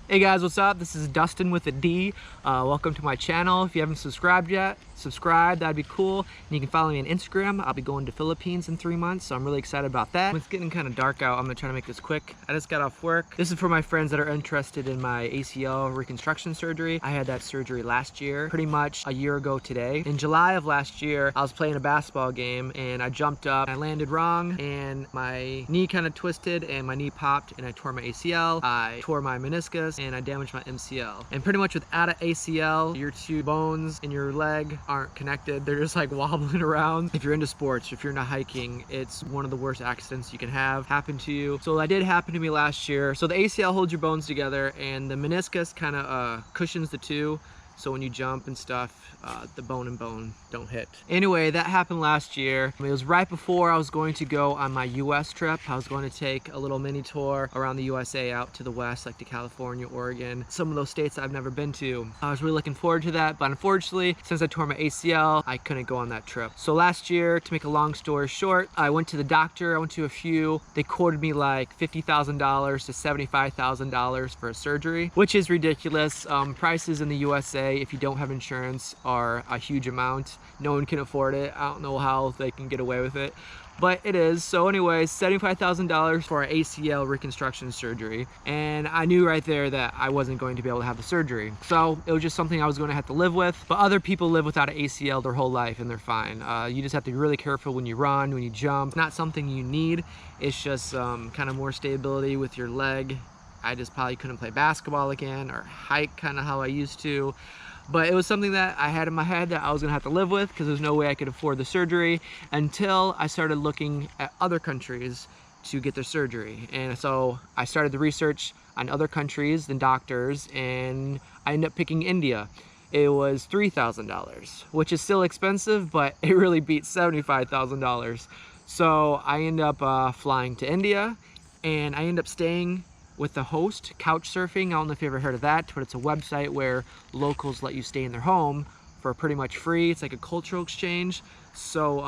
Hey guys, what's up? This is Dustin with a D. Welcome to my channel. If you haven't subscribed yet, subscribe, that'd be cool. And you can follow me on Instagram. I'll be going to Philippines in 3 months, so I'm really excited about that. It's getting kind of dark out. I'm gonna try to make this quick. I just got off work. This is for my friends that are interested in my ACL reconstruction surgery. I had that surgery last year, pretty much a year ago today. In July of last year, I was playing a basketball game and I jumped up, I landed wrong and my knee kind of twisted and my knee popped and I tore my ACL. I tore my meniscus and I damaged my MCL. And pretty much without an ACL, your two bones in your leg aren't connected. They're just like wobbling around. If you're into sports, if you're into hiking, it's one of the worst accidents you can have happen to you. So that did happen to me last year. So the ACL holds your bones together and the meniscus kind of cushions the two. So when you jump and stuff, the bone and bone don't hit. Anyway, that happened last year. It was right before I was going to go on my US trip. I was going to take a little mini tour around the USA out to the west, like to California, Oregon, some of those states I've never been to. I was really looking forward to that, but unfortunately, since I tore my ACL, I couldn't go on that trip. So last year, to make a long story short, I went to the doctor, I went to a few. They quoted me like $50,000 to $75,000 for a surgery, which is ridiculous. Prices in the USA, if you don't have insurance, are a huge amount. No one can afford it. I don't know how they can get away with it, but it is. So anyways, $75,000 for an ACL reconstruction surgery. And I knew right there that I wasn't going to be able to have the surgery. So it was just something I was going to have to live with. But other people live without an ACL their whole life and they're fine. You just have to be really careful when you run, when you jump. It's not something you need. It's just kind of more stability with your leg. I just probably couldn't play basketball again or hike kind of how I used to. But it was something that I had in my head that I was gonna have to live with because there's no way I could afford the surgery until I started looking at other countries to get their surgery. And so I started the research on other countries and doctors, and I ended up picking India. It was $3,000, which is still expensive, but it really beat $75,000. So I ended up flying to India, and I ended up staying with the host, couch surfing. I don't know if you ever heard of that, but it's a website where locals let you stay in their home for pretty much free. It's like a cultural exchange. So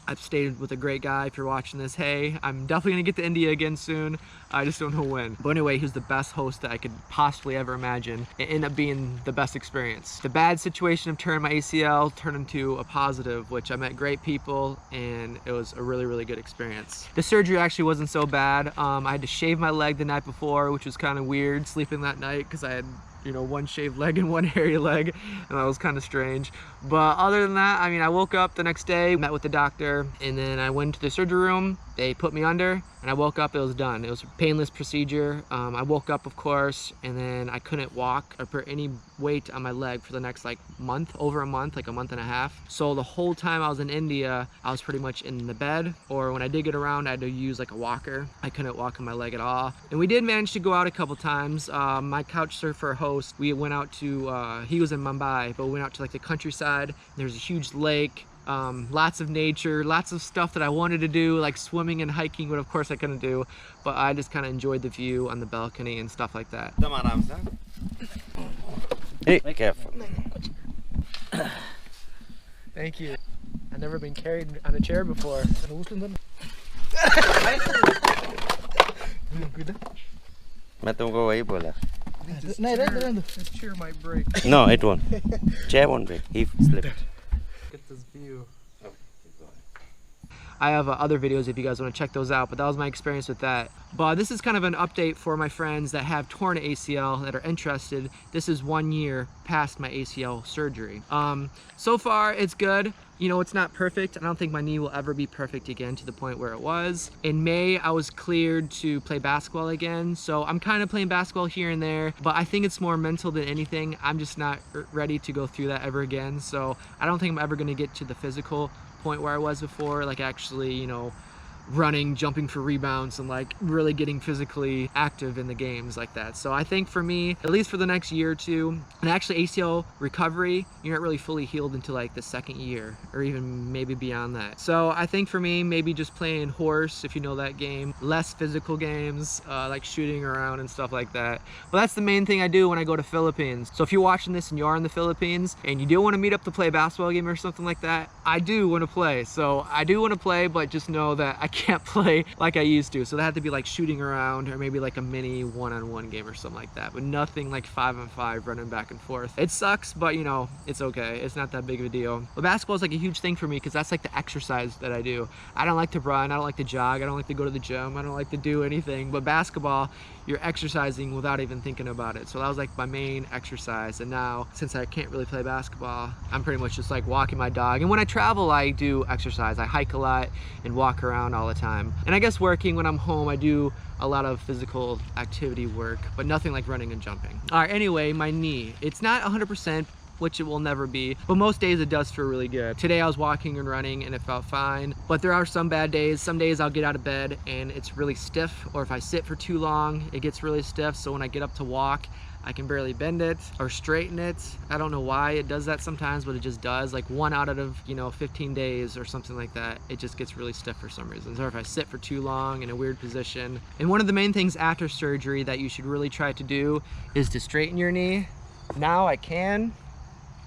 I've stayed with a great guy. If you're watching this, hey, I'm definitely gonna get to India again soon. I just don't know when. But anyway, he was the best host that I could possibly ever imagine. It ended up being the best experience. The bad situation of turning my ACL turned into a positive, which I met great people and it was a really, really good experience. The surgery actually wasn't so bad. I had to shave my leg the night before, which was kind of weird, sleeping that night because I had, you know, one shaved leg and one hairy leg, and that was kind of strange. But other than that, I mean, I woke up the next day, met with the doctor, and then I went to the surgery room. They put me under, and I woke up, it was done. It was a painless procedure. I woke up, of course, and then I couldn't walk or put any weight on my leg for the next like month, over a month, like a month and a half. So the whole time I was in India, I was pretty much in the bed, or when I did get around, I had to use like a walker. I couldn't walk on my leg at all. And we did manage to go out a couple times. My couch surfer host, we went out to, he was in Mumbai, but we went out to like the countryside. There's a huge lake. Lots of nature, lots of stuff that I wanted to do, like swimming and hiking, but of course I couldn't do. But I just kind of enjoyed the view on the balcony and stuff like that. Hey, careful. Thank you. I've never been carried on a chair before. This chair might break. No, it won't. Chair won't break. He slipped. Get this view. I have other videos if you guys want to check those out, but that was my experience with that. But this is kind of an update for my friends that have torn ACL that are interested. This is 1 year past my ACL surgery. So far it's good. You know, it's not perfect. I don't think my knee will ever be perfect again to the point where it was. In May, I was cleared to play basketball again. So I'm kind of playing basketball here and there, but I think it's more mental than anything. I'm just not ready to go through that ever again. So I don't think I'm ever gonna get to the physical point where I was before, like actually, you know, running, jumping for rebounds, and like really getting physically active in the games like that. So I think for me, at least for the next year or two, and actually ACL recovery, you're not really fully healed until like the 2nd year or even maybe beyond that. So I think for me, maybe just playing horse, if you know that game, less physical games, like shooting around and stuff like that. But that's the main thing I do when I go to Philippines. So if you're watching this and you are in the Philippines and you do want to meet up to play a basketball game or something like that, I do want to play. So I do want to play, but just know that I can't play like I used to. So that had to be like shooting around, or maybe like a mini one-on-one game or something like that, but nothing like 5-on-5 running back and forth. It sucks, but you know, it's okay. It's not that big of a deal. But basketball is like a huge thing for me because that's like the exercise that I do. I don't like to run, I don't like to jog, I don't like to go to the gym, I don't like to do anything. But basketball, you're exercising without even thinking about it. So that was like my main exercise. And now, since I can't really play basketball, I'm pretty much just like walking my dog. And when I travel, I do exercise. I hike a lot and walk around all the time. And I guess working, when I'm home, I do a lot of physical activity work, but nothing like running and jumping. All right, anyway, my knee. It's not 100%, which it will never be, but most days it does feel really good. Today I was walking and running and it felt fine, but there are some bad days. Some days I'll get out of bed and it's really stiff, or if I sit for too long, it gets really stiff. So when I get up to walk, I can barely bend it or straighten it. I don't know why it does that sometimes, but it just does. Like 1 out of, you know, 15 days or something like that, it just gets really stiff for some reason. Or if I sit for too long in a weird position. And one of the main things after surgery that you should really try to do is to straighten your knee. Now I can.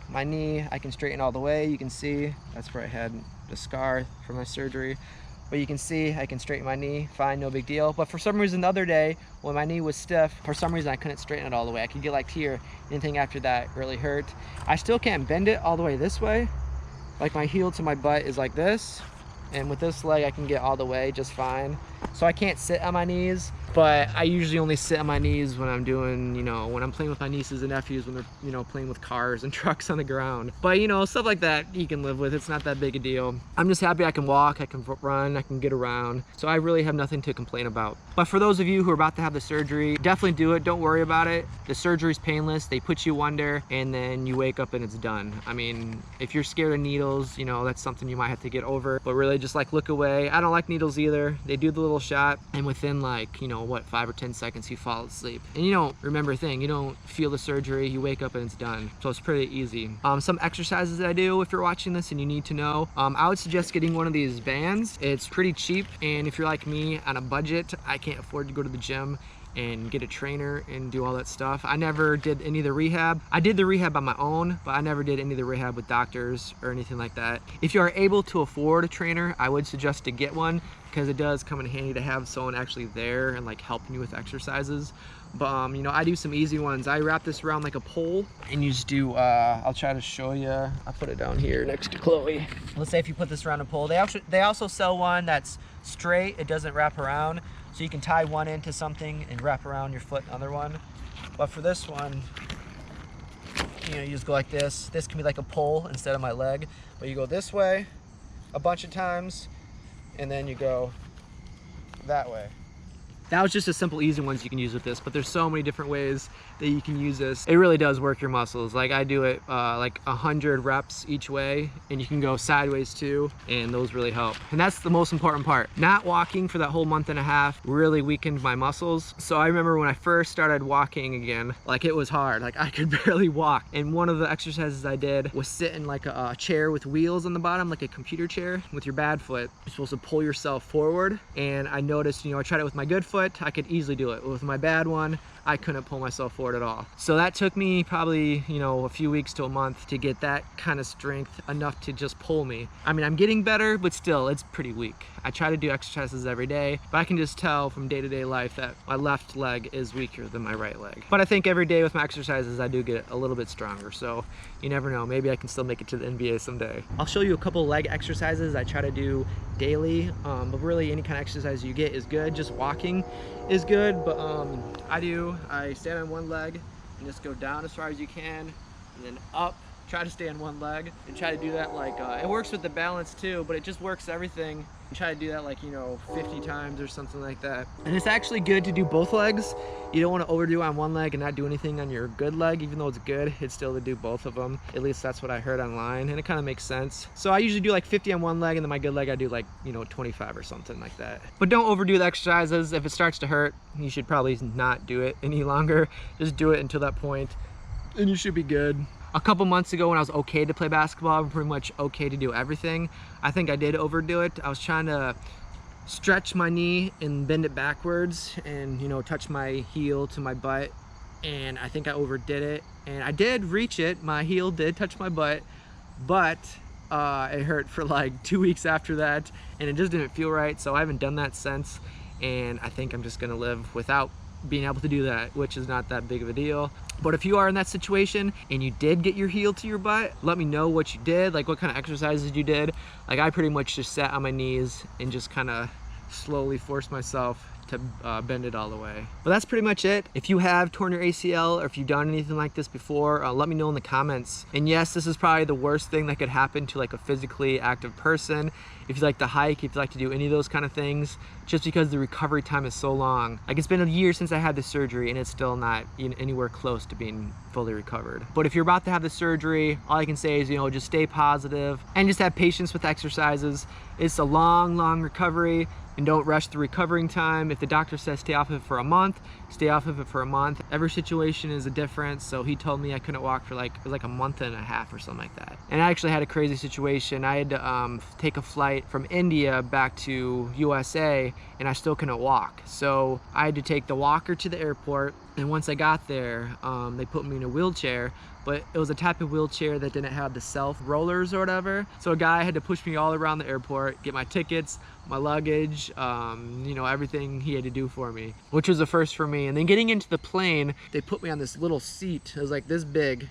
My knee, I can straighten all the way. You can see that's where I had the scar from my surgery. But you can see I can straighten my knee, fine, no big deal. But for some reason the other day, when my knee was stiff, for some reason I couldn't straighten it all the way. I could get like here, anything after that really hurt. I still can't bend it all the way this way. Like my heel to my butt is like this. And with this leg, I can get all the way just fine. So I can't sit on my knees, but I usually only sit on my knees when I'm doing, you know, when I'm playing with my nieces and nephews, when they're, you know, playing with cars and trucks on the ground. But, you know, stuff like that you can live with. It's not that big a deal. I'm just happy I can walk, I can run, I can get around. So I really have nothing to complain about. But for those of you who are about to have the surgery, definitely do it. Don't worry about it. The surgery's painless. They put you under and then you wake up and it's done. I mean, if you're scared of needles, you know, that's something you might have to get over. But really just like look away. I don't like needles either. They do the little shot and within like, you know, what, 5 or 10 seconds you fall asleep. And you don't remember a thing. You don't feel the surgery. You wake up and it's done. So it's pretty easy. Some exercises that I do, if you're watching this and you need to know, I would suggest getting one of these bands. It's pretty cheap, and if you're like me on a budget, I can't afford to go to the gym and get a trainer and do all that stuff. I never did any of the rehab. I did the rehab on my own, but I never did any of the rehab with doctors or anything like that. If you are able to afford a trainer, I would suggest to get one, because it does come in handy to have someone actually there and like helping you with exercises. But you know, I do some easy ones. I wrap this around like a pole and you just do, I'll try to show you. I'll put it down here next to Chloe. Let's say if you put this around a pole, they also sell one that's straight, it doesn't wrap around. So you can tie one into something and wrap around your foot another one. But for this one, you know, you just go like this. This can be like a pole instead of my leg. But you go this way a bunch of times, and then you go that way. That was just a simple, easy ones you can use with this, but there's so many different ways that you can use this. It really does work your muscles. Like I do it like 100 reps each way, and you can go sideways too, and those really help. And that's the most important part. Not walking for that whole month and a half really weakened my muscles. So I remember when I first started walking again, like it was hard. Like I could barely walk. And one of the exercises I did was sit in like a chair with wheels on the bottom, like a computer chair with your bad foot. You're supposed to pull yourself forward. And I noticed, you know, I tried it with my good foot, I could easily do it. With my bad one, I couldn't pull myself forward at all. So that took me probably, you know, a few weeks to a month to get that kind of strength enough to just pull me. I mean, I'm getting better, but still, it's pretty weak. I try to do exercises every day, but I can just tell from day-to-day life that my left leg is weaker than my right leg. But I think every day with my exercises, I do get a little bit stronger. So you never know, maybe I can still make it to the NBA someday. I'll show you a couple leg exercises I try to do daily, but really any kind of exercise you get is good. Just walking is good, but I stand on one leg and just go down as far as you can, and then up. Try to stay on one leg and try to do that like, it works with the balance too, but it just works everything. And try to do that like, you know, 50 times or something like that. And it's actually good to do both legs. You don't want to overdo on one leg and not do anything on your good leg. Even though it's good, it's still to do both of them. At least that's what I heard online, and it kind of makes sense. So I usually do like 50 on one leg, and then my good leg I do like, you know, 25 or something like that. But don't overdo the exercises. If it starts to hurt, you should probably not do it any longer. Just do it until that point, and you should be good. A couple months ago when I was okay to play basketball, I'm pretty much okay to do everything. I think I did overdo it. I was trying to stretch my knee and bend it backwards and, you know, touch my heel to my butt, and I think I overdid it. And I did reach it. My heel did touch my butt, but It hurt for like 2 weeks after that, and it just didn't feel right, so I haven't done that since, and I think I'm just gonna live without being able to do that, which is not that big of a deal. But if you are in that situation and you did get your heel to your butt, let me know what you did, like what kind of exercises you did. Like I pretty much just sat on my knees and just kind of slowly forced myself to bend it all the way. But that's pretty much it. If you have torn your ACL or if you've done anything like this before, let me know in the comments. And yes, this is probably the worst thing that could happen to like a physically active person. If you like to hike, if you like to do any of those kind of things, just because the recovery time is so long. Like it's been a year since I had the surgery and it's still not anywhere close to being fully recovered. But if you're about to have the surgery, all I can say is, you know, just stay positive and just have patience with exercises. It's a long, long recovery, and don't rush the recovering time. If the doctor says stay off of it for a month, stay off of it for a month. Every situation is a difference. So he told me I couldn't walk for like, it was like a month and a half or something like that. And I actually had a crazy situation. I had to take a flight from India back to USA, and I still couldn't walk. So I had to take the walker to the airport. And once I got there, they put me in a wheelchair, but it was a type of wheelchair that didn't have the self rollers or whatever. So a guy had to push me all around the airport, get my tickets, my luggage, you know, everything he had to do for me, which was a first for me. And then getting into the plane, they put me on this little seat. It was like this big,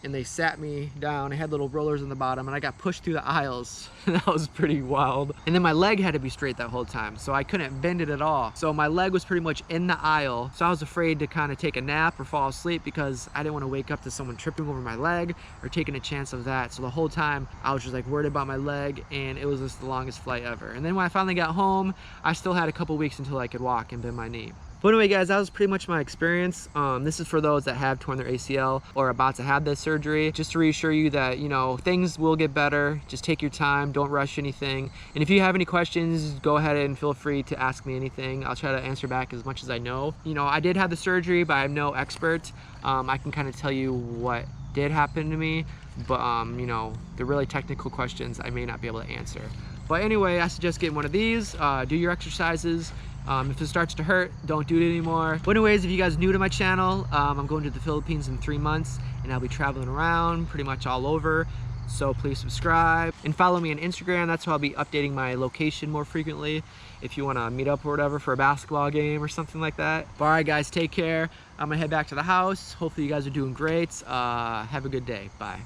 and they sat me down. It had little rollers in the bottom, and I got pushed through the aisles. That was pretty wild. And then my leg had to be straight that whole time, so I couldn't bend it at all. So my leg was pretty much in the aisle, so I was afraid to kind of take a nap or fall asleep because I didn't want to wake up to someone tripping over my leg or taking a chance of that. So the whole time I was just like worried about my leg, and it was just the longest flight ever. And then when I finally got home, I still had a couple weeks until I could walk and bend my knee. But anyway, guys, that was pretty much my experience. This is for those that have torn their ACL or about to have this surgery, just to reassure you that, you know, things will get better. Just take your time, don't rush anything. And if you have any questions, go ahead and feel free to ask me anything. I'll try to answer back as much as I know. You know, I did have the surgery, but I'm no expert. I can kind of tell you what did happen to me, but you know, the really technical questions I may not be able to answer. But anyway, I suggest getting one of these. Do your exercises. If it starts to hurt, don't do it anymore. But anyways, if you guys are new to my channel, I'm going to the Philippines in 3 months, and I'll be traveling around pretty much all over. So please subscribe and follow me on Instagram. That's how I'll be updating my location more frequently. If you want to meet up or whatever for a basketball game or something like that. But all right, guys, take care. I'm gonna head back to the house. Hopefully you guys are doing great. Have a good day. Bye.